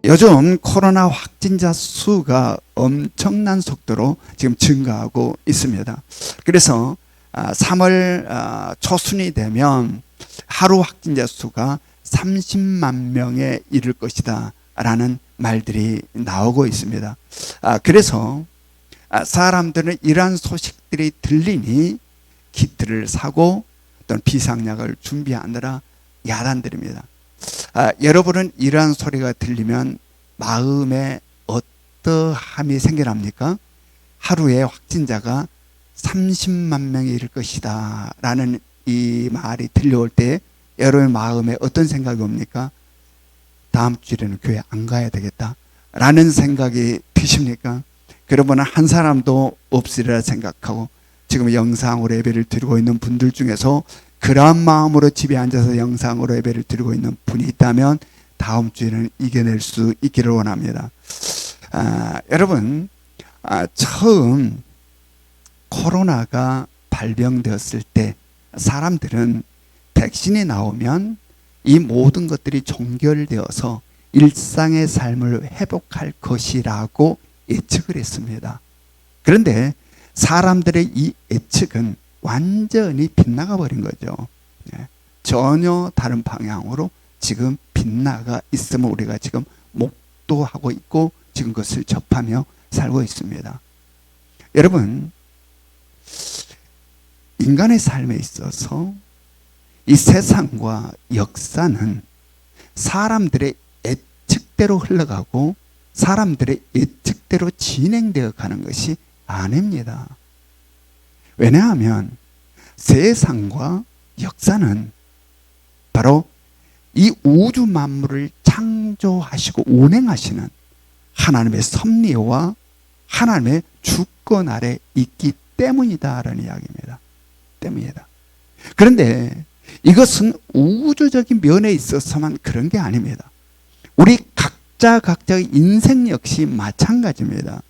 요즘 코로나 확진자 수가 엄청난 속도로 지금 증가하고 있습니다. 그래서 3월 초순이 되면 하루 확진자 수가 30만 명에 이를 것이다 라는 말들이 나오고 있습니다. 그래서 사람들은 이러한 소식들이 들리니 키트를 사고 또는 비상약을 준비하느라 야단들입니다. 여러분은 이러한 소리가 들리면 마음에 어떠함이 생겨납니까? 하루에 확진자가 30만 명이 이를 것이다 라는 이 말이 들려올 때 여러분의 마음에 어떤 생각이 옵니까? 다음 주에는 교회 안 가야 되겠다 라는 생각이 드십니까? 그러면 한 사람도 없으리라 생각하고 지금 영상으로 예배를 드리고 있는 분들 중에서 그러한 마음으로 집에 앉아서 영상으로 예배를 드리고 있는 분이 있다면 다음 주에는 이겨낼 수 있기를 원합니다. 여러분, 처음 코로나가 발병되었을 때 사람들은 백신이 나오면 이 모든 것들이 종결되어서 일상의 삶을 회복할 것이라고 예측을 했습니다. 그런데 사람들의 이 예측은 완전히 빗나가 버린 거죠. 전혀 다른 방향으로 지금 빗나가 있음을 우리가 지금 목도하고 있고 지금 그것을 접하며 살고 있습니다. 여러분, 인간의 삶에 있어서 이 세상과 역사는 사람들의 예측대로 흘러가고 사람들의 예측대로 진행되어 가는 것이 아닙니다. 왜냐하면 세상과 역사는 바로 이 우주 만물을 창조하시고 운행하시는 하나님의 섭리와 하나님의 주권 아래 있기 때문이다라는 이야기입니다. 때문이다. 그런데 이것은 우주적인 면에 있어서만 그런 게 아닙니다. 우리 각자의 인생 역시 마찬가지입니다.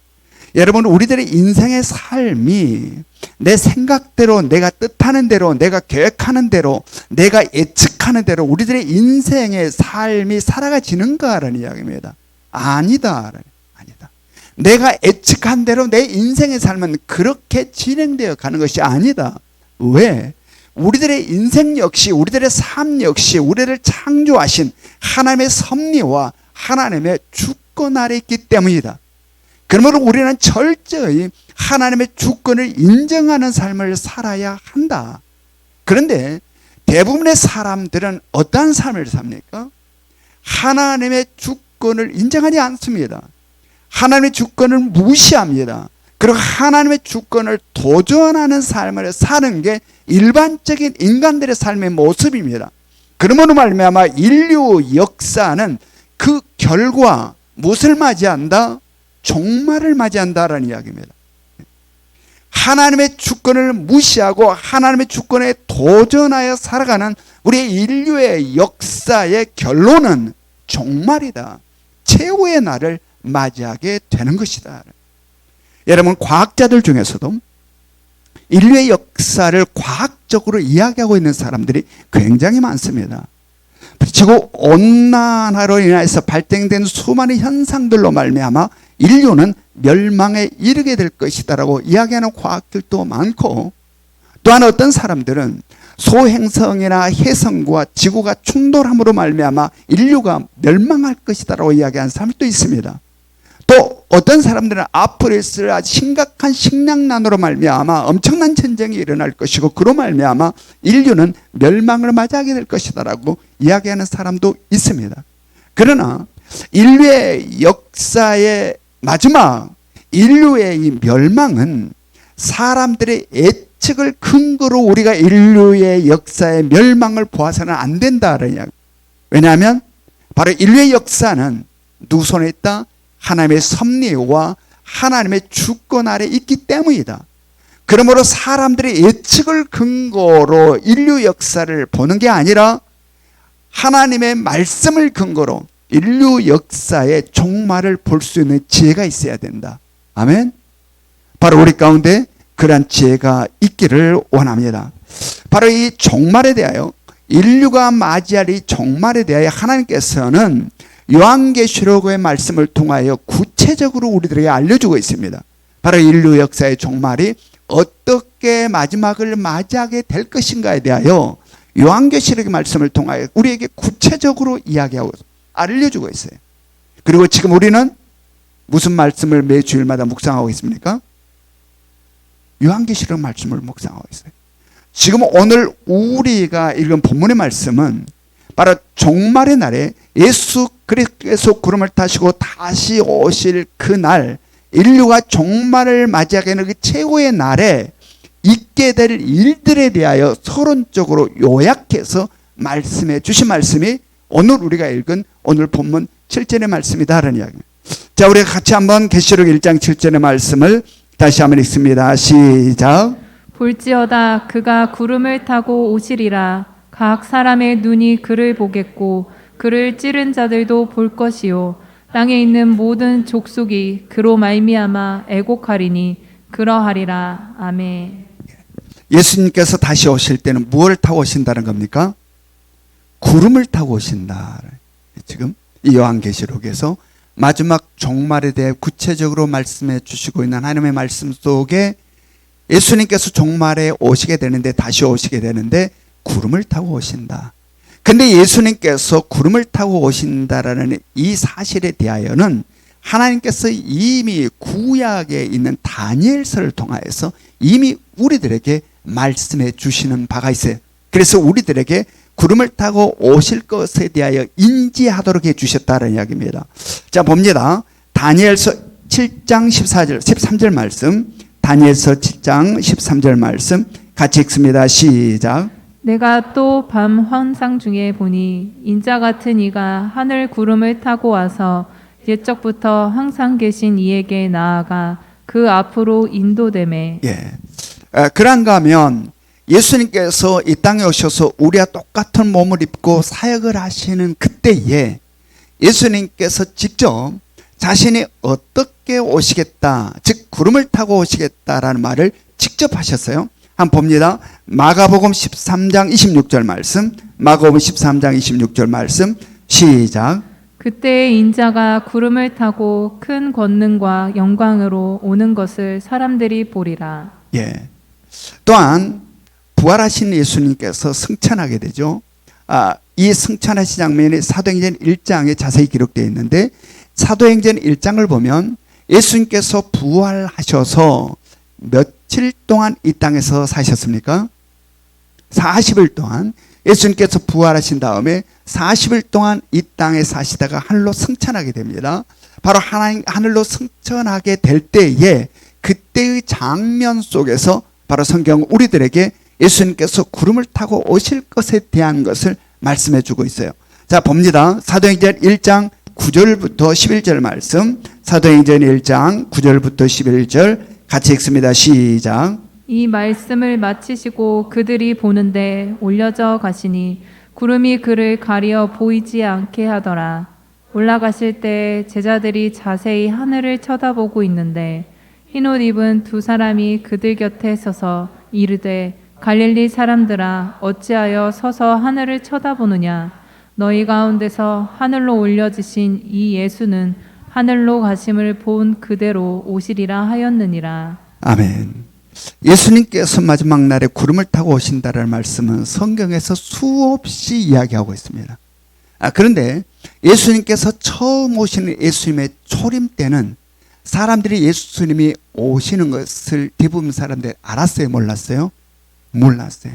여러분, 우리들의 인생의 삶이 내 생각대로, 내가 뜻하는 대로, 내가 계획하는 대로, 내가 예측하는 대로 우리들의 인생의 삶이 살아가지는가라는 이야기입니다. 아니다. 아니다. 내가 예측한 대로 내 인생의 삶은 그렇게 진행되어 가는 것이 아니다. 왜? 우리들의 인생 역시, 우리들의 삶 역시 우리를 창조하신 하나님의 섭리와 하나님의 주권 아래 있기 때문이다. 그러므로 우리는 철저히 하나님의 주권을 인정하는 삶을 살아야 한다. 그런데 대부분의 사람들은 어떠한 삶을 삽니까? 하나님의 주권을 인정하지 않습니다. 하나님의 주권을 무시합니다. 그리고 하나님의 주권을 도전하는 삶을 사는 게 일반적인 인간들의 삶의 모습입니다. 그러므로 말미암아 인류 역사는 그 결과 무엇을 맞이한다? 종말을 맞이한다라는 이야기입니다. 하나님의 주권을 무시하고 하나님의 주권에 도전하여 살아가는 우리 인류의 역사의 결론은 종말이다. 최후의 날을 맞이하게 되는 것이다. 여러분, 과학자들 중에서도 인류의 역사를 과학적으로 이야기하고 있는 사람들이 굉장히 많습니다. 지구 온난화로 인해서 발생된 수많은 현상들로 말미암아 인류는 멸망에 이르게 될 것이다라고 이야기하는 과학들도 많고, 또한 어떤 사람들은 소행성이나 해성과 지구가 충돌함으로 말미암아 인류가 멸망할 것이다라고 이야기하는 사람도 있습니다. 또 어떤 사람들은 앞으로 있을 아주 심각한 식량난으로 말미암아 엄청난 전쟁이 일어날 것이고 그로 말미암아 인류는 멸망을 맞이하게 될 것이다라고 이야기하는 사람도 있습니다. 그러나 인류의 역사의 마지막 인류의 이 멸망은 사람들의 예측을 근거로 우리가 인류의 역사의 멸망을 보아서는 안 된다는 이야기. 왜냐하면 바로 인류의 역사는 누구 손에 있다? 하나님의 섭리와 하나님의 주권 아래 있기 때문이다. 그러므로 사람들의 예측을 근거로 인류 역사를 보는 게 아니라 하나님의 말씀을 근거로 인류 역사의 종말을 볼 수 있는 지혜가 있어야 된다. 아멘. 바로 우리 가운데 그러한 지혜가 있기를 원합니다. 바로 이 종말에 대하여, 인류가 맞이할 이 종말에 대하여 하나님께서는 요한계시록의 말씀을 통하여 구체적으로 우리들에게 알려주고 있습니다. 바로 인류 역사의 종말이 어떻게 마지막을 맞이하게 될 것인가에 대하여 요한계시록의 말씀을 통하여 우리에게 구체적으로 이야기하고 알려주고 있어요. 그리고 지금 우리는 무슨 말씀을 매 주일마다 묵상하고 있습니까? 요한계시록 말씀을 묵상하고 있어요. 지금 오늘 우리가 읽은 본문의 말씀은 바로 종말의 날에 예수 그리스도께서 구름을 타시고 다시 오실 그날, 인류가 종말을 맞이하게 되는 그 최후의 날에 있게 될 일들에 대하여 서론적으로 요약해서 말씀해 주신 말씀이 오늘 우리가 읽은 오늘 본문 7절의 말씀이다라는 이야기입니다. 자, 우리가 같이 한번 계시록 1장 7절의 말씀을 다시 한번 읽습니다. 시작. 볼지어다 그가 구름을 타고 오시리라. 각 사람의 눈이 그를 보겠고 그를 찌른 자들도 볼 것이요 땅에 있는 모든 족속이 그로 말미암아 애곡하리니 그러하리라. 아멘. 예수님께서 다시 오실 때는 무엇을 타고 오신다는 겁니까? 구름을 타고 오신다. 지금 이 요한계시록에서 마지막 종말에 대해 구체적으로 말씀해 주시고 있는 하나님의 말씀 속에 예수님께서 종말에 오시게 되는데, 다시 오시게 되는데 구름을 타고 오신다. 근데 예수님께서 구름을 타고 오신다라는 이 사실에 대하여는 하나님께서 이미 구약에 있는 다니엘서를 통하여서 이미 우리들에게 말씀해 주시는 바가 있어요. 그래서 우리들에게 구름을 타고 오실 것에 대하여 인지하도록 해 주셨다는 이야기입니다. 자, 봅니다. 다니엘서 7장 14절 13절 말씀, 다니엘서 7장 13절 말씀 같이 읽습니다. 시작. 내가 또 밤 환상 중에 보니 인자 같은 이가 하늘 구름을 타고 와서 옛적부터 항상 계신 이에게 나아가 그 앞으로 인도되매. 예. 그런가 하면 예수님께서 이 땅에 오셔서 우리와 똑같은 몸을 입고 사역을 하시는 그때에 예수님께서 직접 자신이 어떻게 오시겠다, 즉 구름을 타고 오시겠다라는 말을 직접 하셨어요. 한번 봅니다. 마가복음 13장 26절 말씀, 마가복음 13장 26절 말씀 시작. 그때 인자가 구름을 타고 큰 권능과 영광으로 오는 것을 사람들이 보리라. 예. 또한 부활하신 예수님께서 승천하게 되죠. 이 승천하신 장면이 사도행전 1장에 자세히 기록되어 있는데, 사도행전 1장을 보면 예수님께서 부활하셔서 며칠 동안 이 땅에서 사셨습니까? 40일 동안 예수님께서 부활하신 다음에 40일 동안 이 땅에 사시다가 하늘로 승천하게 됩니다. 바로 하늘로 승천하게 될 때에 그때의 장면 속에서 바로 성경 우리들에게 예수님께서 구름을 타고 오실 것에 대한 것을 말씀해 주고 있어요. 자, 봅니다. 사도행전 1장 9절부터 11절 말씀, 사도행전 1장 9절부터 11절 같이 읽습니다. 시작. 이 말씀을 마치시고 그들이 보는데 올려져 가시니 구름이 그를 가리어 보이지 않게 하더라. 올라가실 때 제자들이 자세히 하늘을 쳐다보고 있는데 흰옷 입은 두 사람이 그들 곁에 서서 이르되 갈릴리 사람들아 어찌하여 서서 하늘을 쳐다보느냐. 너희 가운데서 하늘로 올려지신 이 예수는 하늘로 가심을 본 그대로 오시리라 하였느니라. 아멘. 예수님께서 마지막 날에 구름을 타고 오신다는 말씀은 성경에서 수없이 이야기하고 있습니다. 그런데 예수님께서 처음 오시는 예수님의 초림 때는 사람들이 예수님이 오시는 것을 대부분 사람들이 알았어요? 몰랐어요? 몰랐어요.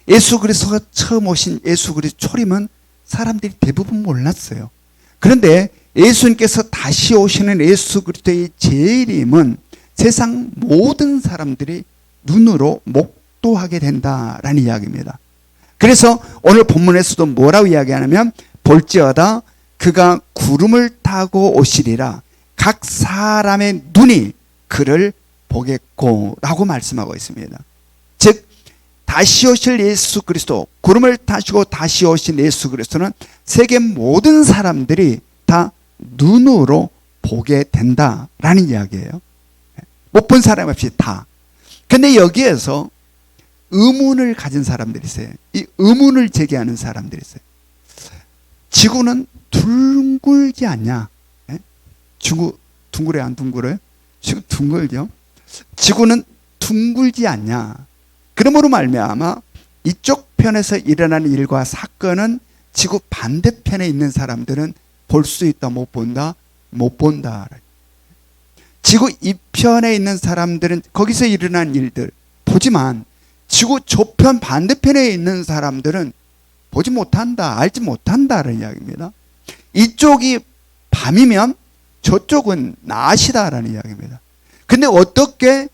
예수 그리스도가 처음 오신 예수 그리스도 초림은 사람들이 대부분 몰랐어요. 그런데 예수님께서 다시 오시는 예수 그리스도의 재림은 세상 모든 사람들이 눈으로 목도하게 된다라는 이야기입니다. 그래서 오늘 본문에서도 뭐라고 이야기하냐면 볼지어다 그가 구름을 타고 오시리라. 각 사람의 눈이 그를 보겠고 라고 말씀하고 있습니다. 즉 다시 오실 예수 그리스도, 구름을 타시고 다시 오신 예수 그리스도는 세계 모든 사람들이 다 눈으로 보게 된다라는 이야기예요. 못 본 사람 없이 다. 근데 여기에서 의문을 가진 사람들이 있어요. 이 의문을 제기하는 사람들이 있어요. 지구는 둥글지 않냐? 예? 지구 둥그래 안 둥그래? 지구 둥글죠. 지구는 둥글지 않냐? 그러므로 말미암아 이쪽 편에서 일어나는 일과 사건은 지구 반대편에 있는 사람들은 볼 수 있다, 못 본다? 못 본다. 지구 이편에 있는 사람들은 거기서 일어난 일들 보지만 지구 저편 반대편에 있는 사람들은 보지 못한다, 알지 못한다는 이야기입니다. 이쪽이 밤이면 저쪽은 낮이다라는 이야기입니다. 근데 어떻게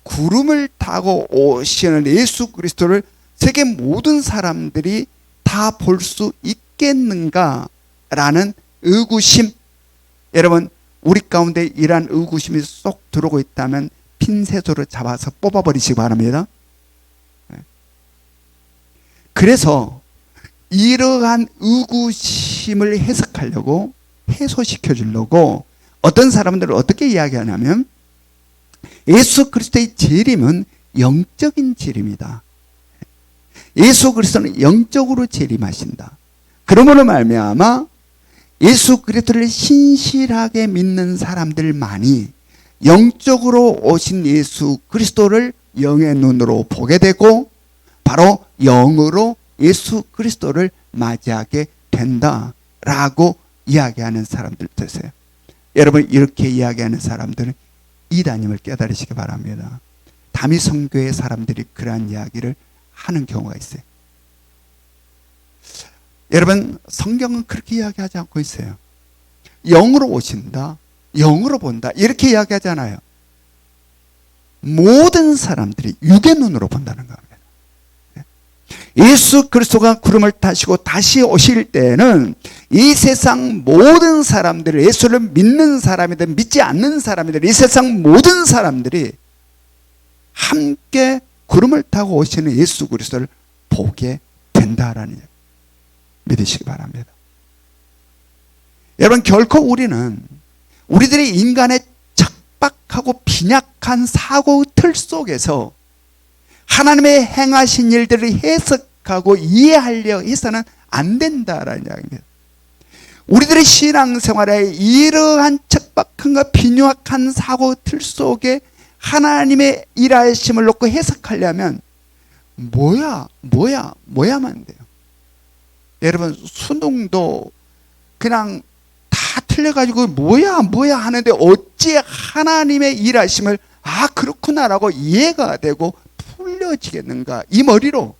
구름을 타고 오시는 예수 그리스도를 세계 모든 사람들이 다 볼 수 있겠는가라는 의구심. 여러분, 우리 가운데 이러한 의구심이 쏙 들어오고 있다면 핀셋으로 잡아서 뽑아버리시기 바랍니다. 그래서 이러한 의구심을 해석하려고, 해소시켜 주려고 어떤 사람들은 어떻게 이야기하냐면 예수 그리스도의 재림은 영적인 재림이다. 예수 그리스도는 영적으로 재림하신다. 그러므로 말미암아 예수 그리스도를 신실하게 믿는 사람들만이 영적으로 오신 예수 그리스도를 영의 눈으로 보게 되고 바로 영으로 예수 그리스도를 맞이하게 된다라고 이야기하는 사람들 되세요. 여러분, 이렇게 이야기하는 사람들은 이단임을 깨달으시기 바랍니다. 다미성교의 사람들이 그러한 이야기를 하는 경우가 있어요. 여러분, 성경은 그렇게 이야기하지 않고 있어요. 영으로 오신다, 영으로 본다, 이렇게 이야기하잖아요. 모든 사람들이 육의 눈으로 본다는 겁니다. 예수 그리스도가 구름을 타시고 다시 오실 때는 이 세상 모든 사람들을, 예수를 믿는 사람이든 믿지 않는 사람이든 이 세상 모든 사람들이 함께 구름을 타고 오시는 예수 그리스도를 보게 된다라는 얘기 믿으시기 바랍니다. 여러분, 결코 우리들이 인간의 척박하고 빈약한 사고 틀 속에서 하나님의 행하신 일들을 해석하고 이해하려 해서는 안 된다라는 이야기입니다. 우리들의 신앙생활에 이러한 척박함과 빈약한 사고 틀 속에 하나님의 일하심을 놓고 해석하려면 뭐야만 돼요. 여러분, 수능도 그냥 다 틀려가지고 뭐야 하는데 어찌 하나님의 일하심을 그렇구나라고 이해가 되고 풀려지겠는가, 이 머리로.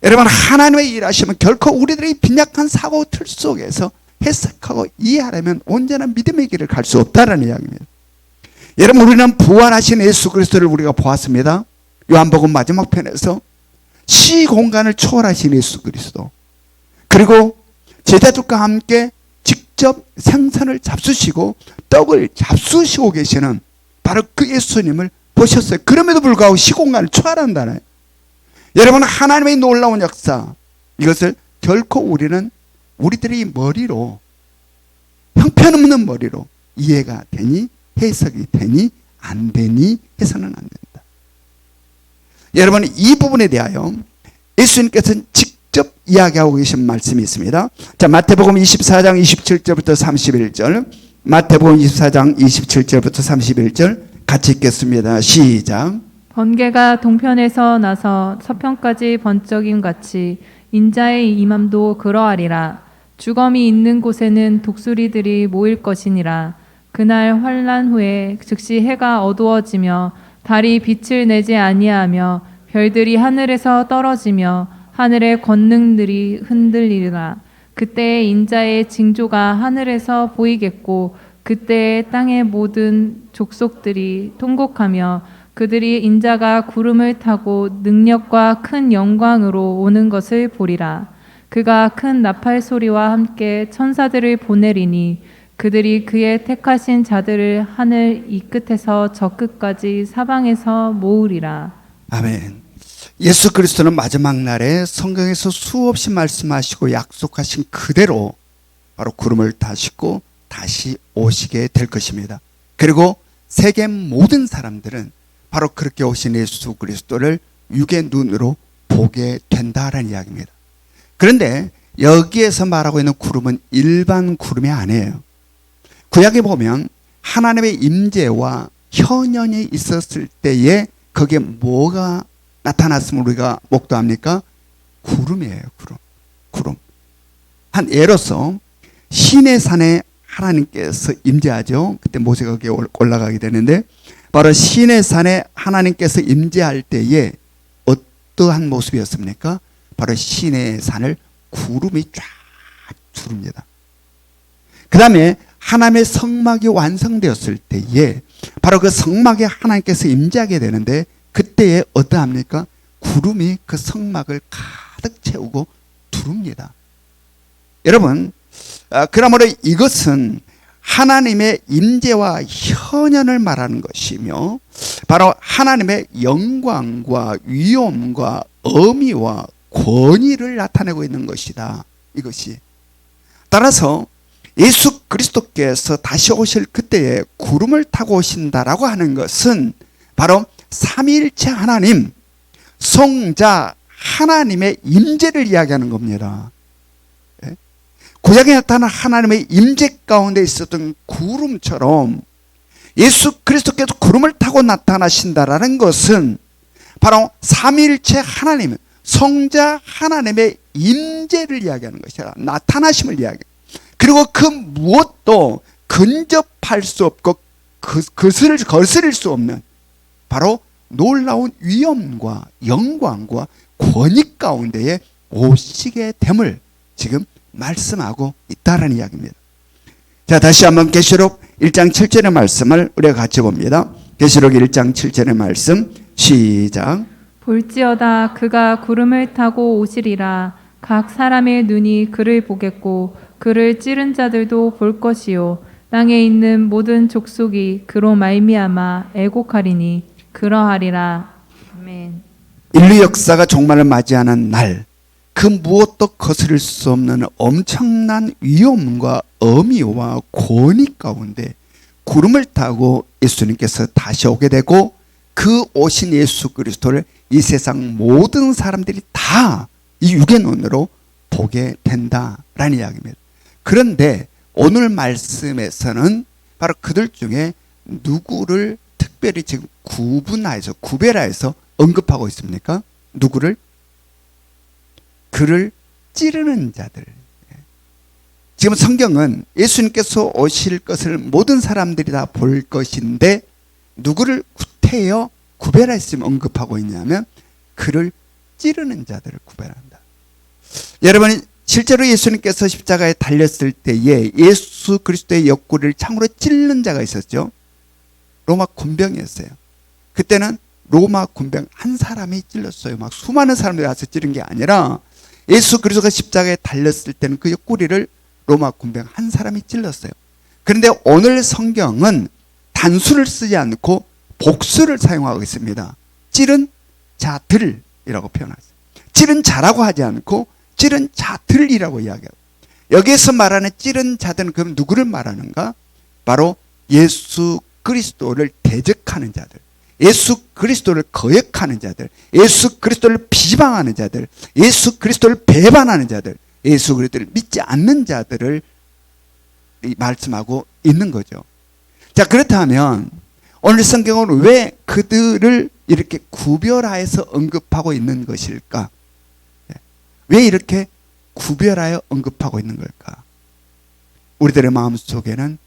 여러분, 하나님의 일하심은 결코 우리들의 빈약한 사고 틀 속에서 해석하고 이해하려면 온전한 믿음의 길을 갈 수 없다는 이야기입니다. 여러분, 우리는 부활하신 예수 그리스도를 우리가 보았습니다. 요한복음 마지막 편에서 시공간을 초월하신 예수 그리스도, 그리고 제자들과 함께 직접 생선을 잡수시고 떡을 잡수시고 계시는 바로 그 예수님을 보셨어요. 그럼에도 불구하고 시공간을 초월한다는. 여러분, 하나님의 놀라운 역사, 이것을 결코 우리들의 머리로, 형편없는 머리로 이해가 되니, 해석이 되니, 안 되니 해서는 안 된다. 여러분, 이 부분에 대하여 예수님께서는 직접 이야기하고 계신 말씀이 있습니다. 자, 마태복음 24장 27절부터 31절, 마태복음 24장 27절부터 31절 같이 읽겠습니다. 시작. 번개가 동편에서 나서 서편까지 번쩍임 같이 인자의 임함도 그러하리라. 주검이 있는 곳에는 독수리들이 모일 것이니라. 그날 환난 후에 즉시 해가 어두워지며 달이 빛을 내지 아니하며 별들이 하늘에서 떨어지며 하늘의 권능들이 흔들리리라. 그때에 인자의 징조가 하늘에서 보이겠고 그때에 땅의 모든 족속들이 통곡하며 그들이 인자가 구름을 타고 능력과 큰 영광으로 오는 것을 보리라. 그가 큰 나팔 소리와 함께 천사들을 보내리니 그들이 그의 택하신 자들을 하늘 이 끝에서 저 끝까지 사방에서 모으리라. 아멘. 예수 그리스도는 마지막 날에 성경에서 수없이 말씀하시고 약속하신 그대로 바로 구름을 타시고 다시 오시게 될 것입니다. 그리고 세계 모든 사람들은 바로 그렇게 오신 예수 그리스도를 육의 눈으로 보게 된다라는 이야기입니다. 그런데 여기에서 말하고 있는 구름은 일반 구름이 아니에요. 구약에 보면 하나님의 임재와 현현이 있었을 때에 거기에 뭐가 나타났음을 우리가 목도합니까? 구름이에요. 구름. 한 예로서 시내산에 하나님께서 임재하죠. 그때 모세가 거기에 올라가게 되는데, 바로 시내산에 하나님께서 임재할 때에 어떠한 모습이었습니까? 바로 시내산을 구름이 쫙 두릅니다. 그 다음에 하나님의 성막이 완성되었을 때에 바로 그 성막에 하나님께서 임재하게 되는데, 그때에 어떠합니까? 구름이 그 성막을 가득 채우고 두릅니다. 여러분, 그러므로 이것은 하나님의 임재와 현현을 말하는 것이며, 바로 하나님의 영광과 위엄과 어미와 권위를 나타내고 있는 것이다. 이것이. 따라서 예수 그리스도께서 다시 오실 그때에 구름을 타고 오신다라고 하는 것은 바로 삼위일체 하나님, 성자 하나님의 임재를 이야기하는 겁니다. 구약에 나타난 하나님의 임재 가운데 있었던 구름처럼 예수 그리스도께서 구름을 타고 나타나신다라는 것은 바로 삼위일체 하나님, 성자 하나님의 임재를 이야기하는 것이라, 나타나심을 이야기해요. 그리고 그 무엇도 근접할 수 없고 거스릴 수 없는 바로 놀라운 위엄과 영광과 권위 가운데에 오시게 됨을 지금 말씀하고 있다라는 이야기입니다. 자, 다시 한번 계시록 1장 7절의 말씀을 우리가 같이 봅니다. 계시록 1장 7절의 말씀 시작. 볼지어다 그가 구름을 타고 오시리라. 각 사람의 눈이 그를 보겠고 그를 찌른 자들도 볼 것이요 땅에 있는 모든 족속이 그로 말미암아 애곡하리니 그러하리라. 아멘. 인류 역사가 종말을 맞이하는 날, 그 무엇도 거스릴 수 없는 엄청난 위엄과 어미와 권위 가운데 구름을 타고 예수님께서 다시 오게 되고, 그 오신 예수 그리스도를 이 세상 모든 사람들이 다 이 육의 눈으로 보게 된다라는 이야기입니다. 그런데 오늘 말씀에서는 바로 그들 중에 누구를 특별히 지금 구별하여서 언급하고 있습니까? 누구를? 그를 찌르는 자들. 지금 성경은 예수님께서 오실 것을 모든 사람들이 다 볼 것인데 누구를 구태여 구별하였으면 언급하고 있냐면 그를 찌르는 자들을 구별한다. 여러분, 실제로 예수님께서 십자가에 달렸을 때에 예수 그리스도의 옆구리를 창으로 찌르는 자가 있었죠. 로마 군병이었어요. 그때는 로마 군병 한 사람이 찔렀어요. 막 수많은 사람들이 와서 찌른 게 아니라 예수 그리스도가 십자가에 달렸을 때는 그 옆구리를 로마 군병 한 사람이 찔렀어요. 그런데 오늘 성경은 단수를 쓰지 않고 복수를 사용하고 있습니다. 찌른 자들이라고 표현했어요. 찌른 자라고 하지 않고 찌른 자들이라고 이야기해요. 여기에서 말하는 찌른 자들은 그럼 누구를 말하는가? 바로 예수 그리스도를 대적하는 자들, 예수 그리스도를 거역하는 자들, 예수 그리스도를 비방하는 자들, 예수 그리스도를 배반하는 자들, 예수 그리스도를 믿지 않는 자들을 말씀하고 있는 거죠. 자, 그렇다면 오늘 성경은 왜 그들을 이렇게 구별하여서 언급하고 있는 것일까? 왜 이렇게 구별하여 언급하고 있는 걸까? 우리들의 마음속에는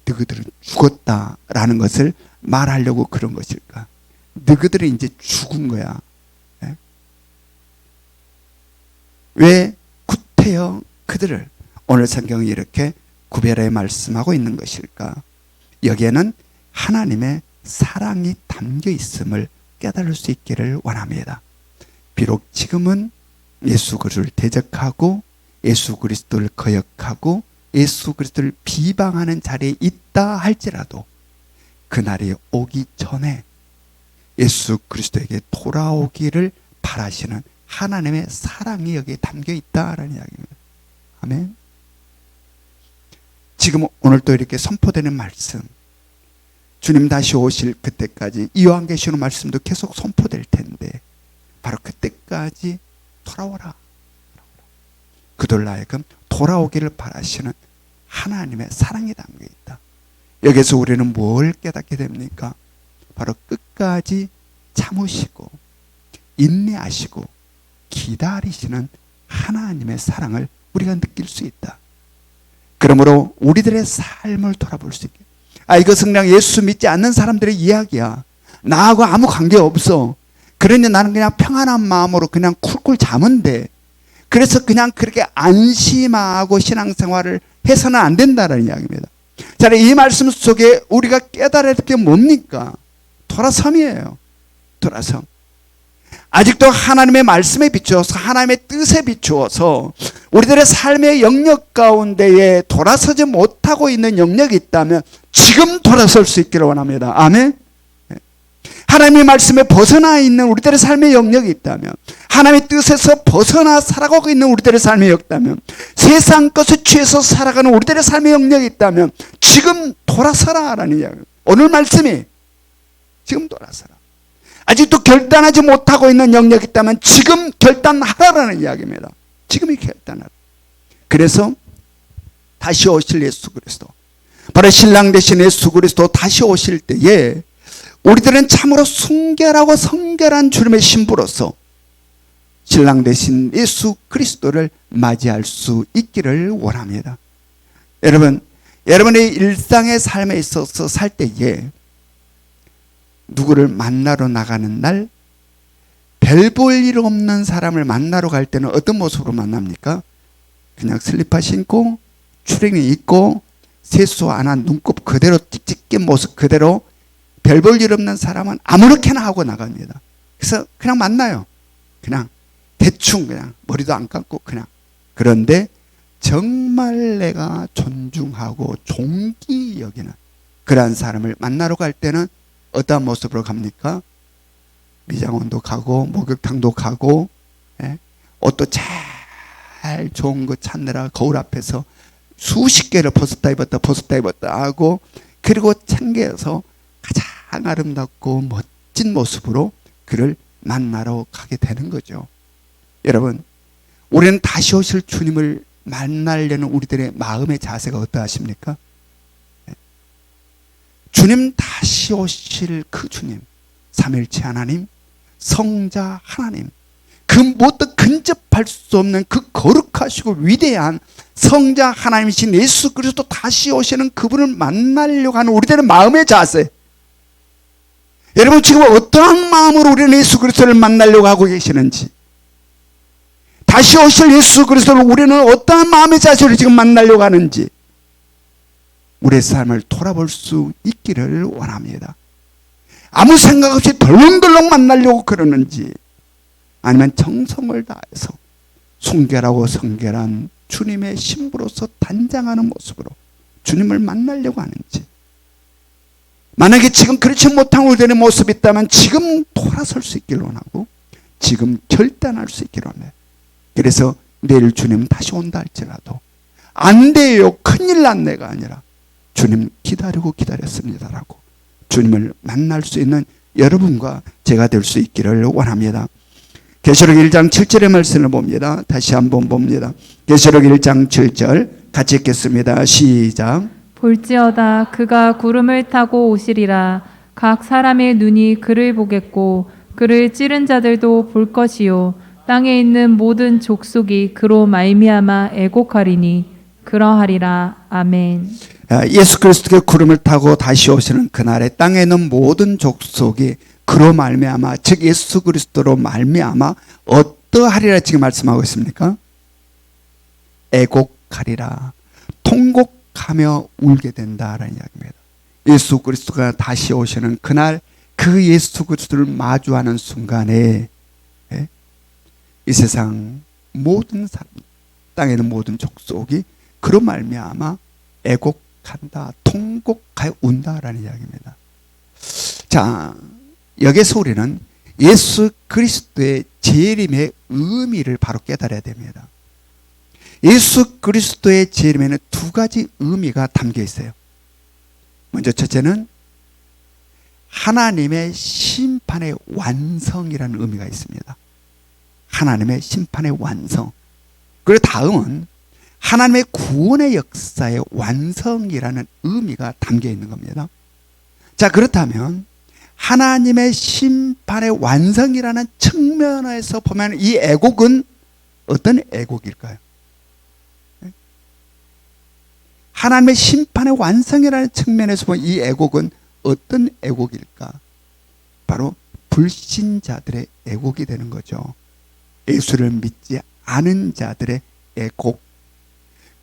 너희들은 죽었다라는 것을 말하려고 그런 것일까? 너희들은 이제 죽은 거야. 왜 구태여 그들을 오늘 성경이 이렇게 구별하여 말씀하고 있는 것일까? 여기에는 하나님의 사랑이 담겨 있음을 깨달을 수 있기를 원합니다. 비록 지금은 예수 그리스도를 대적하고 예수 그리스도를 거역하고 예수 그리스도를 비방하는 자리에 있다 할지라도 그날이 오기 전에 예수 그리스도에게 돌아오기를 바라시는 하나님의 사랑이 여기에 담겨 있다라는 이야기입니다. 아멘. 지금 오늘 또 이렇게 선포되는 말씀, 주님 다시 오실 그때까지 이 요한계시록 말씀도 계속 선포될 텐데 바로 그때까지 돌아오라. 그들로 하여금 돌아오기를 바라시는 하나님의 사랑이 담겨 있다. 여기서 우리는 뭘 깨닫게 됩니까? 바로 끝까지 참으시고 인내하시고 기다리시는 하나님의 사랑을 우리가 느낄 수 있다. 그러므로 우리들의 삶을 돌아볼 수 있게. 이것은 그냥 예수 믿지 않는 사람들의 이야기야. 나하고 아무 관계 없어. 그러니 나는 그냥 평안한 마음으로 그냥 쿨쿨 자면 돼. 그래서 그냥 그렇게 안심하고 신앙생활을 해서는 안 된다는 이야기입니다. 자, 이 말씀 속에 우리가 깨달을 게 뭡니까? 돌아섬이에요. 돌아섬. 아직도 하나님의 말씀에 비추어서 하나님의 뜻에 비추어서 우리들의 삶의 영역 가운데에 돌아서지 못하고 있는 영역이 있다면 지금 돌아설 수 있기를 원합니다. 아멘. 하나님의 말씀에 벗어나 있는 우리들의 삶의 영역이 있다면, 하나님의 뜻에서 벗어나 살아가고 있는 우리들의 삶의 영역이 있다면, 세상 것에 취해서 살아가는 우리들의 삶의 영역이 있다면 지금 돌아서라라는 이야기입니다. 오늘 말씀이 지금 돌아서라. 아직도 결단하지 못하고 있는 영역이 있다면 지금 결단하라라는 이야기입니다. 지금이 결단하라. 그래서 다시 오실 예수 그리스도, 바로 신랑 되신 예수 그리스도 다시 오실 때에 우리들은 참으로 순결하고 성결한 주님의 신부로서 신랑 되신 예수 그리스도를 맞이할 수 있기를 원합니다. 여러분, 여러분의 일상의 삶에 있어서 살 때에 누구를 만나러 나가는 날, 별 볼 일 없는 사람을 만나러 갈 때는 어떤 모습으로 만납니까? 그냥 슬리퍼 신고 추리닝 입고 세수 안 한 눈곱 그대로 찍찍 낀 모습 그대로 별 볼 일 없는 사람은 아무렇게나 하고 나갑니다. 그래서 그냥 만나요. 그냥 대충 그냥 머리도 안 감고 그냥. 그런데 정말 내가 존중하고 존귀 여기는 그러한 사람을 만나러 갈 때는 어떠한 모습으로 갑니까? 미장원도 가고 목욕탕도 가고, 옷도 잘 좋은 거 찾느라 거울 앞에서 수십 개를 벗었다 입었다 하고, 그리고 챙겨서 가장 아름답고 멋진 모습으로 그를 만나러 가게 되는 거죠. 여러분, 우리는 다시 오실 주님을 만나려는 우리들의 마음의 자세가 어떠하십니까? 주님 다시 오실 그 주님, 삼일체 하나님, 성자 하나님, 그 무엇도 근접할 수 없는 그 거룩하시고 위대한 성자 하나님이신 예수 그리스도 다시 오시는 그분을 만나려고 하는 우리들의 마음의 자세. 여러분, 지금 어떠한 마음으로 우리는 예수 그리스도를 만나려고 하고 계시는지, 다시 오실 예수 그리스도를 우리는 어떠한 마음의 자세로 지금 만나려고 하는지 우리의 삶을 돌아볼 수 있기를 원합니다. 아무 생각 없이 덜렁덜렁 만나려고 그러는지, 아니면 정성을 다해서 순결하고 성결한 주님의 신부로서 단장하는 모습으로 주님을 만나려고 하는지, 만약에 지금 그렇지 못한 우리들의 모습이 있다면 지금 돌아설 수 있기를 원하고 지금 결단할 수 있기를 원해요. 그래서 내일 주님 다시 온다 할지라도 안 돼요, 큰일 났네가 아니라 주님 기다리고 기다렸습니다라고 주님을 만날 수 있는 여러분과 제가 될 수 있기를 원합니다. 계시록 1장 7절의 말씀을 봅니다. 다시 한번 봅니다. 계시록 1장 7절 같이 읽겠습니다. 시작. 볼지어다 그가 구름을 타고 오시리라. 각 사람의 눈이 그를 보겠고 그를 찌른 자들도 볼 것이요 땅에 있는 모든 족속이 그로 말미암아 애곡하리니 그러하리라. 아멘. 예수 그리스도의 구름을 타고 다시 오시는 그날에 땅에 있는 모든 족속이 그로 말미암아, 즉 예수 그리스도로 말미암아 어떠하리라 지금 말씀하고 있습니까? 애곡하리라. 통곡하며 울게 된다라는 이야기입니다. 예수 그리스도가 다시 오시는 그날, 그 예수 그리스도를 마주하는 순간에 이 세상 모든 사람, 땅에 있는 모든 족속이 그로 말미암아 애곡한다, 통곡하여 운다라는 이야기입니다. 자, 여기서 우리는 예수 그리스도의 재림의 의미를 바로 깨달아야 됩니다. 예수 그리스도의 재림에는 두 가지 의미가 담겨 있어요. 먼저 첫째는 하나님의 심판의 완성이라는 의미가 있습니다. 하나님의 심판의 완성. 그리고 다음은 하나님의 구원의 역사의 완성이라는 의미가 담겨 있는 겁니다. 자, 그렇다면 하나님의 심판의 완성이라는 측면에서 보면 이 애곡은 어떤 애곡일까요? 하나님의 심판의 완성이라는 측면에서 보면 이 애곡은 어떤 애곡일까? 바로 불신자들의 애곡이 되는 거죠. 예수를 믿지 않은 자들의 애곡.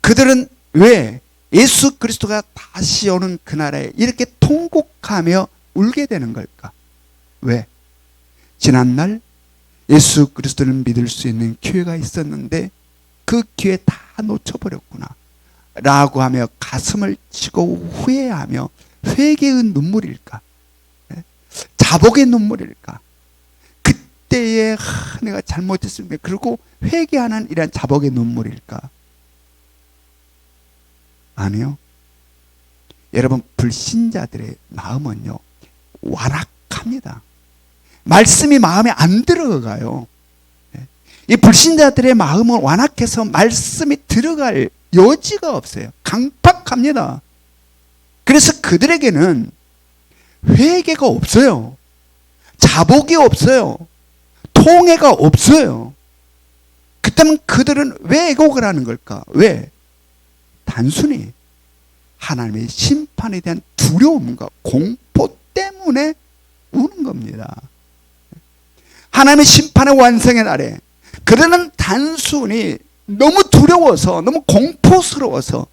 그들은 왜 예수 그리스도가 다시 오는 그날에 이렇게 통곡하며 울게 되는 걸까? 왜? 지난날 예수 그리스도를 믿을 수 있는 기회가 있었는데 그 기회 다 놓쳐버렸구나 라고 하며 가슴을 치고 후회하며 회개의 눈물일까? 자복의 눈물일까? 그때에 내가 잘못했습니다. 그리고 회개하는 이런 자복의 눈물일까? 아니요. 여러분, 불신자들의 마음은요, 완악합니다. 말씀이 마음에 안 들어가요. 이 불신자들의 마음은 완악해서 말씀이 들어갈 여지가 없어요. 강팍합니다. 그래서 그들에게는 회개가 없어요. 자복이 없어요. 통회가 없어요. 그렇다면 그들은 왜 애곡을 하는 걸까? 왜? 단순히 하나님의 심판에 대한 두려움과 공포 때문에 우는 겁니다. 하나님의 심판의 완성의 날에 그들은 단순히 너무 두려워서, 너무 공포스러워서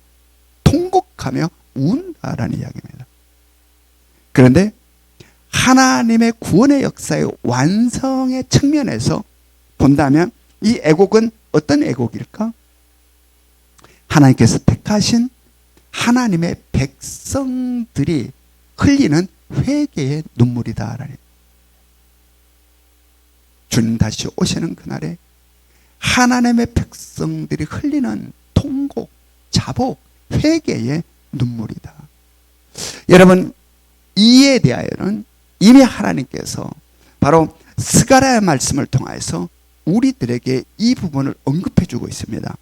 통곡하며 운다라는 이야기입니다. 그런데 하나님의 구원의 역사의 완성의 측면에서 본다면 이 애곡은 어떤 애곡일까? 하나님께서 택하신 하나님의 백성들이 흘리는 회개의 눈물이다라는. 주님 다시 오시는 그날에 하나님의 백성들이 흘리는 통곡, 자복, 회개의 눈물이다. 여러분, 이에 대하여는 이미 하나님께서 바로 스가랴의 말씀을 통해서 우리들에게 이 부분을 언급해 주고 있습니다.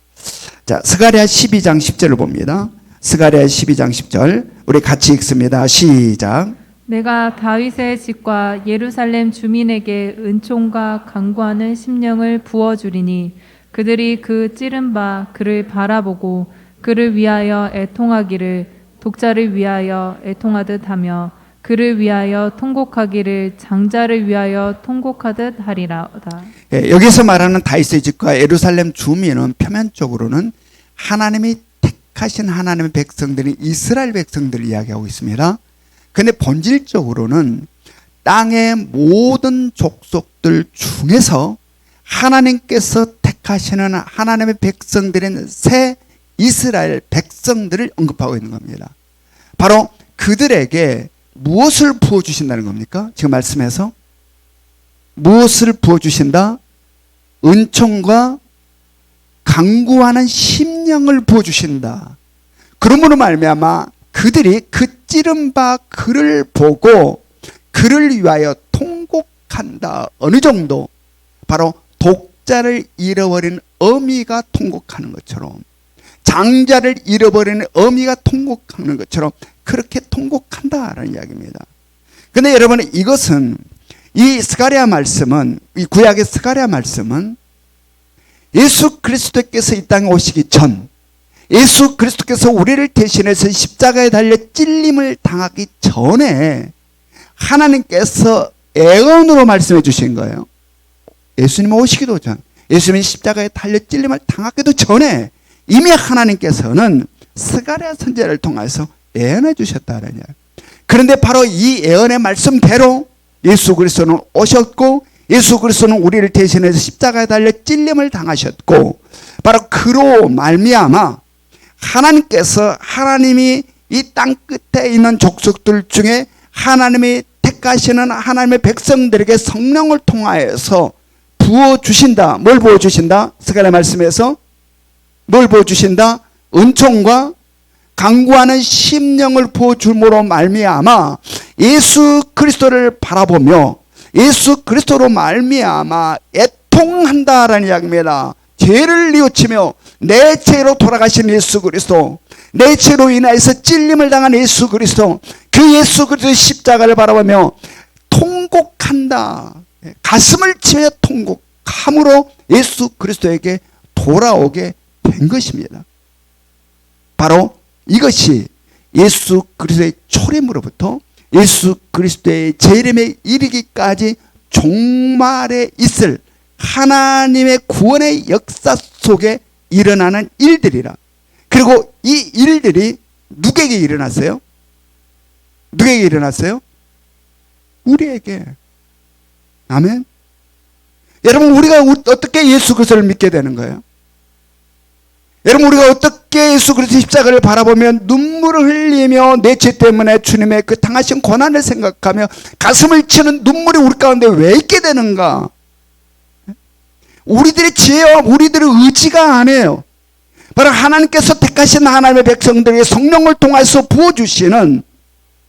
자, 스가랴 12장 10절을 봅니다. 스가랴 12장 10절 우리 같이 읽습니다. 시작. 내가 다윗의 집과 예루살렘 주민에게 은총과 간구하는 심령을 부어주리니 그들이 그 찌른 바 그를 바라보고 그를 위하여 애통하기를 독자를 위하여 애통하듯 하며 그를 위하여 통곡하기를 장자를 위하여 통곡하듯 하리라다. 여기서 말하는 다윗의 집과 예루살렘 주민은 표면적으로는 하나님이 택하신 하나님의 백성들이 이스라엘 백성들을 이야기하고 있습니다. 그런데 본질적으로는 땅의 모든 족속들 중에서 하나님께서 택하시는 하나님의 백성들인 새 이스라엘 백성들을 언급하고 있는 겁니다. 바로 그들에게 무엇을 부어주신다는 겁니까? 지금 말씀에서 무엇을 부어주신다? 은총과 간구하는 심령을 부어주신다. 그러므로 말미암아 그들이 그 찌른 바 그를 보고 그를 위하여 통곡한다. 어느 정도? 바로 독자를 잃어버린 어미가 통곡하는 것처럼, 장자를 잃어버리는 어미가 통곡하는 것처럼 그렇게 통곡한다라는 이야기입니다. 그런데 여러분, 이것은 이 스가랴 말씀은, 이 구약의 스가랴 말씀은 예수 그리스도께서 이 땅에 오시기 전, 예수 그리스도께서 우리를 대신해서 십자가에 달려 찔림을 당하기 전에 하나님께서 예언으로 말씀해 주신 거예요. 예수님 오시기도 전, 예수님이 십자가에 달려 찔림을 당하기도 전에 이미 하나님께서는 스가랴 선지자를 통해서 예언해 주셨다는 거예요. 그런데 바로 이 예언의 말씀대로 예수 그리스도는 오셨고 예수 그리스도는 우리를 대신해서 십자가에 달려 찔림을 당하셨고, 바로 그로 말미암아 하나님께서 하나님이 이 땅 끝에 있는 족속들 중에 하나님이 택하시는 하나님의 백성들에게 성령을 통하여서 부어주신다. 뭘 부어주신다? 스가랴 말씀에서 뭘 부어주신다? 은총과 간구하는 심령을 부어줌으로 말미암아 예수 그리스도를 바라보며 예수 그리스도로 말미암아 애통한다라는 이야기입니다. 죄를 뉘우치며 내 죄로 돌아가신 예수 그리스도, 내 죄로 인하여서 찔림을 당한 예수 그리스도, 그 예수 그리스도의 십자가를 바라보며 통곡한다. 가슴을 치며 통곡함으로 예수 그리스도에게 돌아오게 된 것입니다. 바로 이것이 예수 그리스도의 초림으로부터 예수 그리스도의 재림에 이르기까지 종말에 있을 하나님의 구원의 역사 속에 일어나는 일들이라. 그리고 이 일들이 누구에게 일어났어요? 누구에게 일어났어요? 우리에게. 아멘. 여러분, 우리가 어떻게 예수 그리스도를 믿게 되는 거예요? 여러분, 우리가 어떻게 예수 그리스도 십자가를 바라보면 눈물을 흘리며 내 죄 때문에 주님의 그 당하신 고난을 생각하며 가슴을 치는 눈물이 우리 가운데 왜 있게 되는가? 우리들의 지혜와 우리들의 의지가 아니에요. 바로 하나님께서 택하신 하나님의 백성들에게 성령을 통해서 부어주시는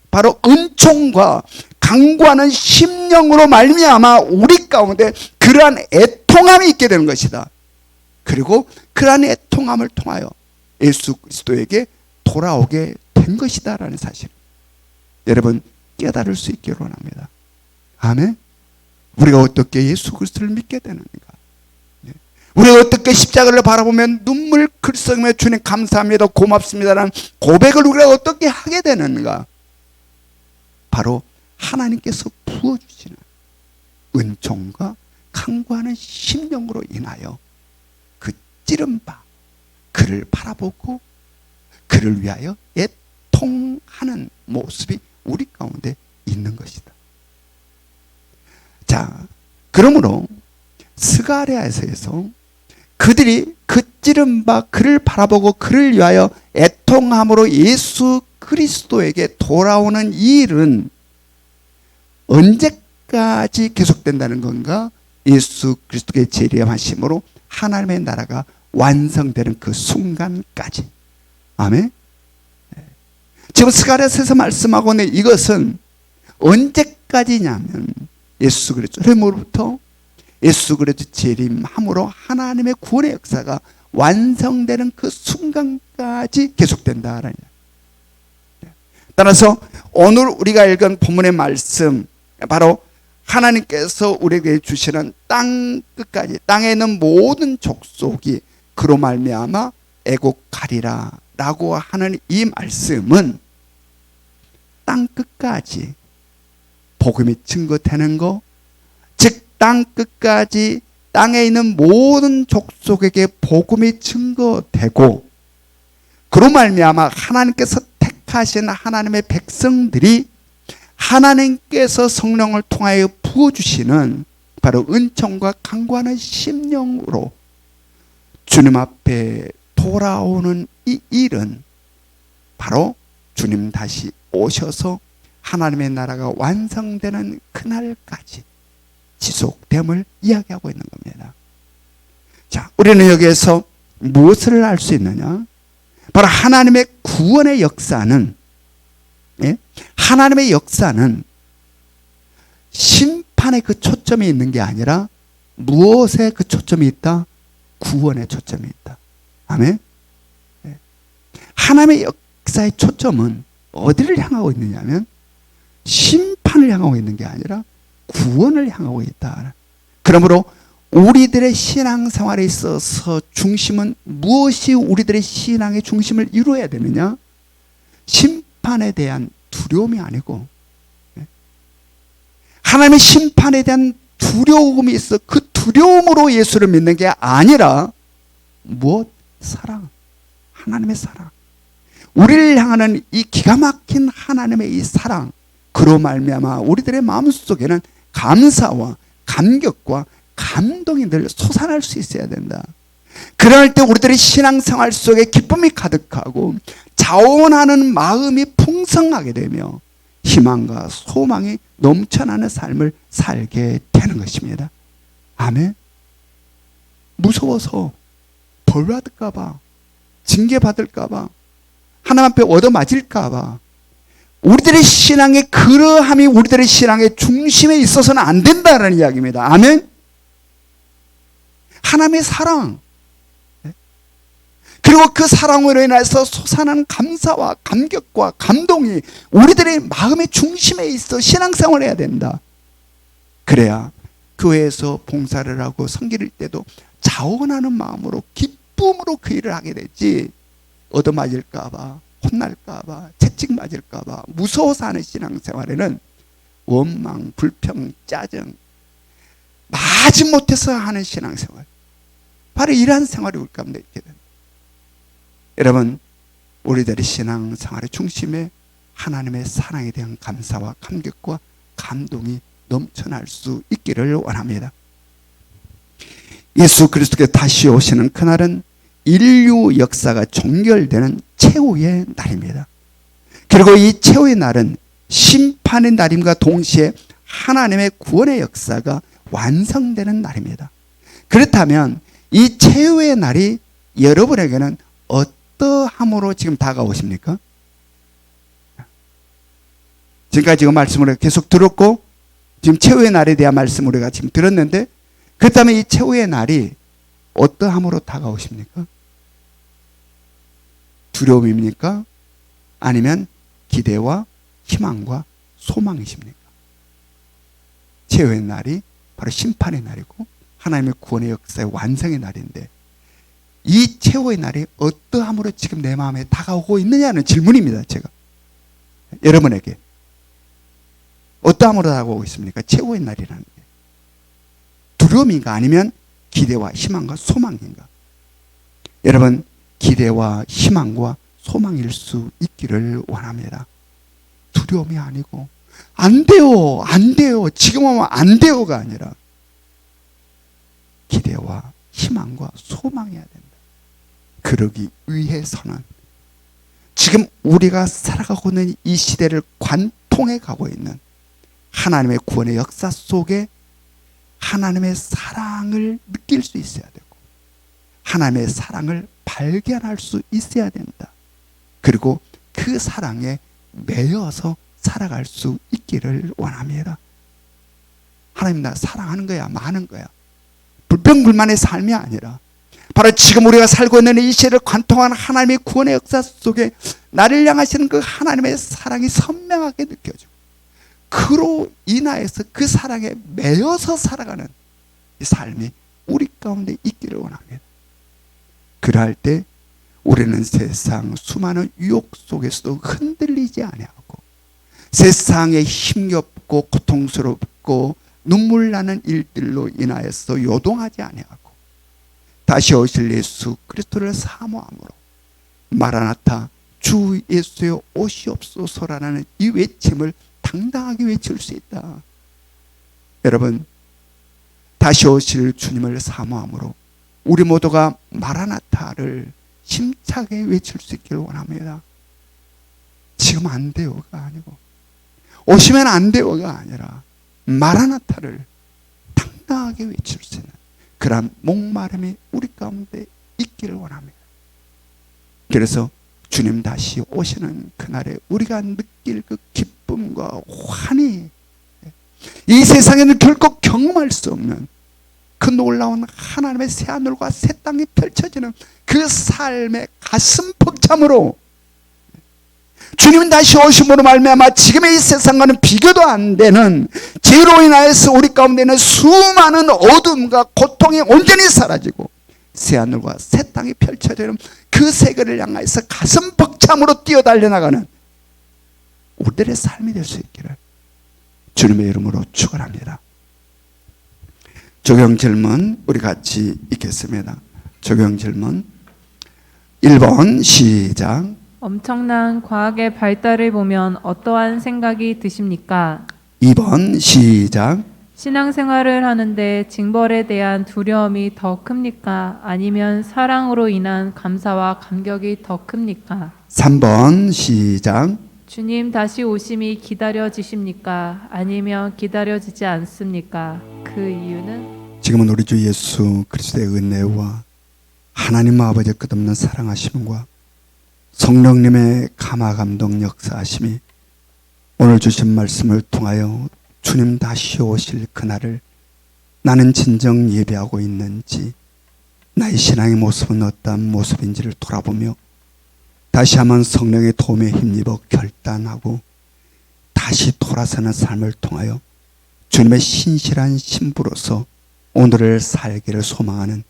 바로 은총과 강구하는 심령으로 말미암아 우리 가운데 그러한 애통함이 있게 되는 것이다. 그리고 그러한 애통함을 통하여 예수 그리스도에게 돌아오게 된 것이다라는 사실, 여러분 깨달을 수 있기를 원합니다. 아멘. 우리가 어떻게 예수 그리스도를 믿게 되는가? 우리가 어떻게 십자가를 바라보면 눈물 글썽이며 주님 감사합니다, 고맙습니다라는 고백을 우리가 어떻게 하게 되는가? 바로 하나님께서 부어주시는 은총과 강구하는 심령으로 인하여 그 찌른 바 그를 바라보고 그를 위하여 애통하는 모습이 우리 가운데 있는 것이다. 자, 그러므로 스가랴에서 그들이 그 찌른 바 그를 바라보고 그를 위하여 애통함으로 예수 그리스도에게 돌아오는 이 일은 언제까지 계속된다는 건가? 예수 그리스도의 재림하심으로 하나님의 나라가 완성되는 그 순간까지. 아멘. 지금 스가랴서에서 말씀하고 있는 이것은 언제까지냐면 예수 그리스도로부터 예수 그리스도 재림함으로 하나님의 구원의 역사가 완성되는 그 순간까지 계속된다라는. 따라서 오늘 우리가 읽은 본문의 말씀, 바로 하나님께서 우리에게 주시는 땅 끝까지, 땅에 있는 모든 족속이 그로 말미암아 애곡하리라 라고 하는 이 말씀은 땅 끝까지 복음이 증거되는 거, 즉 땅 끝까지 땅에 있는 모든 족속에게 복음이 증거되고, 그로 말미암아 하나님께서 택하신 하나님의 백성들이 하나님께서 성령을 통하여 부어주시는 바로 은총과 강구하는 심령으로 주님 앞에 돌아오는 이 일은 바로 주님 다시 오셔서 하나님의 나라가 완성되는 그날까지 지속됨을 이야기하고 있는 겁니다. 자, 우리는 여기에서 무엇을 알 수 있느냐? 바로 하나님의 구원의 역사는, 하나님의 역사는 심판에 그 초점이 있는 게 아니라 무엇에 그 초점이 있다? 구원에 초점이 있다. 아멘. 하나님의 역사의 초점은 어디를 향하고 있느냐면 심판을 향하고 있는 게 아니라 구원을 향하고 있다. 그러므로 우리들의 신앙생활에 있어서 중심은 무엇이 우리들의 신앙의 중심을 이루어야 되느냐? 심판에 대한 두려움이 아니고, 하나님의 심판에 대한 두려움이 있어 그 두려움으로 예수를 믿는 게 아니라 무엇? 사랑. 하나님의 사랑. 우리를 향하는 이 기가 막힌 하나님의 이 사랑, 그로 말미암아 우리들의 마음속에는 감사와 감격과 감동이 늘 솟아날 수 있어야 된다. 그럴 때 우리들의 신앙생활 속에 기쁨이 가득하고 자원하는 마음이 풍성하게 되며 희망과 소망이 넘쳐나는 삶을 살게 되는 것입니다. 아멘. 무서워서 벌받을까봐, 징계받을까봐, 하나님 앞에 얻어맞을까봐 우리들의 신앙의 그러함이 우리들의 신앙의 중심에 있어서는 안 된다는 이야기입니다. 아멘. 하나님의 사랑, 그리고 그 사랑으로 인해서 솟아나는 감사와 감격과 감동이 우리들의 마음의 중심에 있어 신앙생활을 해야 된다. 그래야 교회에서 봉사를 하고 섬길 때도 자원하는 마음으로 기쁨으로 그 일을 하게 되지, 얻어맞을까봐, 혼날까봐, 채찍 맞을까봐 무서워서 하는 신앙생활에는 원망, 불평, 짜증, 마지못해서 하는 신앙생활, 바로 이러한 생활이 우리 가운데 있게 된다. 여러분, 우리들의 신앙생활의 중심에 하나님의 사랑에 대한 감사와 감격과 감동이 넘쳐날 수 있기를 원합니다. 예수 그리스도께서 다시 오시는 그날은 인류 역사가 종결되는 최후의 날입니다. 그리고 이 최후의 날은 심판의 날임과 동시에 하나님의 구원의 역사가 완성되는 날입니다. 그렇다면 이 최후의 날이 여러분에게는 어떠함으로 지금 다가오십니까? 지금까지 지금 말씀을 계속 들었고, 지금 최후의 날에 대한 말씀을 우리가 지금 들었는데, 그렇다면 이 최후의 날이 어떠함으로 다가오십니까? 두려움입니까? 아니면 기대와 희망과 소망이십니까? 최후의 날이 바로 심판의 날이고 하나님의 구원의 역사의 완성의 날인데, 이 최후의 날이 어떠함으로 지금 내 마음에 다가오고 있느냐는 질문입니다. 제가 여러분에게 어떠함으로 다가오고 있습니까? 최후의 날이라는 게 두려움인가 아니면 기대와 희망과 소망인가? 여러분, 기대와 희망과 소망일 수 있기를 원합니다. 두려움이 아니고 안 돼요, 안 돼요, 지금 하면 안 돼요가 아니라 기대와 희망과 소망해야 된다. 그러기 위해서는 지금 우리가 살아가고 있는 이 시대를 관통해 가고 있는 하나님의 구원의 역사 속에 하나님의 사랑을 느낄 수 있어야 되고 하나님의 사랑을 발견할 수 있어야 된다. 그리고 그 사랑에 매여서 살아갈 수 있기를 원합니다. 하나님 나 사랑하는 거야, 많은 거야, 불평불만의 삶이 아니라 바로 지금 우리가 살고 있는 이 시대를 관통하는 하나님의 구원의 역사 속에 나를 향하시는 그 하나님의 사랑이 선명하게 느껴지고 그로 인하여서 그 사랑에 매여서 살아가는 이 삶이 우리 가운데 있기를 원합니다. 그러할 때 우리는 세상 수많은 유혹 속에서도 흔들리지 아니하고 세상에 힘겹고 고통스럽고 눈물 나는 일들로 인하여서 요동하지 아니하고 다시 오실 예수 그리스도를 사모함으로 마라나타 주 예수의 오시옵소서라는 이 외침을 당당하게 외칠 수 있다. 여러분, 다시 오실 주님을 사모함으로 우리 모두가 마라나타를 힘차게 외칠 수 있기를 원합니다. 지금 안 돼요가 아니고 오시면 안 돼요가 아니라 마라나타를 당당하게 외칠 수 있는 그런 목마름이 우리 가운데 있기를 원합니다. 그래서 주님 다시 오시는 그날에 우리가 느낄 그 기쁨과 환희, 이 세상에는 결코 경험할 수 없는 그 놀라운 하나님의 새하늘과 새 땅이 펼쳐지는 그 삶의 가슴 벅참으로 주님 다시 오심으로 말미암아 지금의 이 세상과는 비교도 안 되는 죄로 인하여서 우리 가운데는 수많은 어둠과 고통이 온전히 사라지고 새하늘과 새 땅이 펼쳐지는 그 세계를 향하여서 가슴 벅참으로 뛰어달려 나가는 우리들의 삶이 될 수 있기를 주님의 이름으로 축원합니다. 적용 질문 우리 같이 읽겠습니다. 적용 질문 1번 시작. 엄청난 과학의 발달을 보면 어떠한 생각이 드십니까? 2번 시작. 신앙생활을 하는데 징벌에 대한 두려움이 더 큽니까? 아니면 사랑으로 인한 감사와 감격이 더 큽니까? 3번 시작. 주님 다시 오심이 기다려지십니까? 아니면 기다려지지 않습니까? 그 이유는? 지금은 우리 주 예수 그리스도의 은혜와 하나님 아버지의 끝없는 사랑하심과 성령님의 감화감동 역사하심이 오늘 주신 말씀을 통하여 주님 다시 오실 그날을 나는 진정 예배하고 있는지, 나의 신앙의 모습은 어떠한 모습인지를 돌아보며 다시 한번 성령의 도움에 힘입어 결단하고 다시 돌아서는 삶을 통하여 주님의 신실한 신부로서 오늘을 살기를 소망하는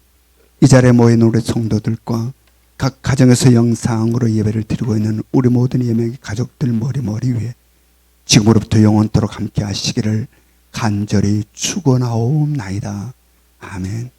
이 자리에 모인 우리 성도들과 각 가정에서 영상으로 예배를 드리고 있는 우리 모든 예명의 가족들 머리 위에 지금으로부터 영원토록 함께 하시기를 간절히 축원하옵나이다. 아멘.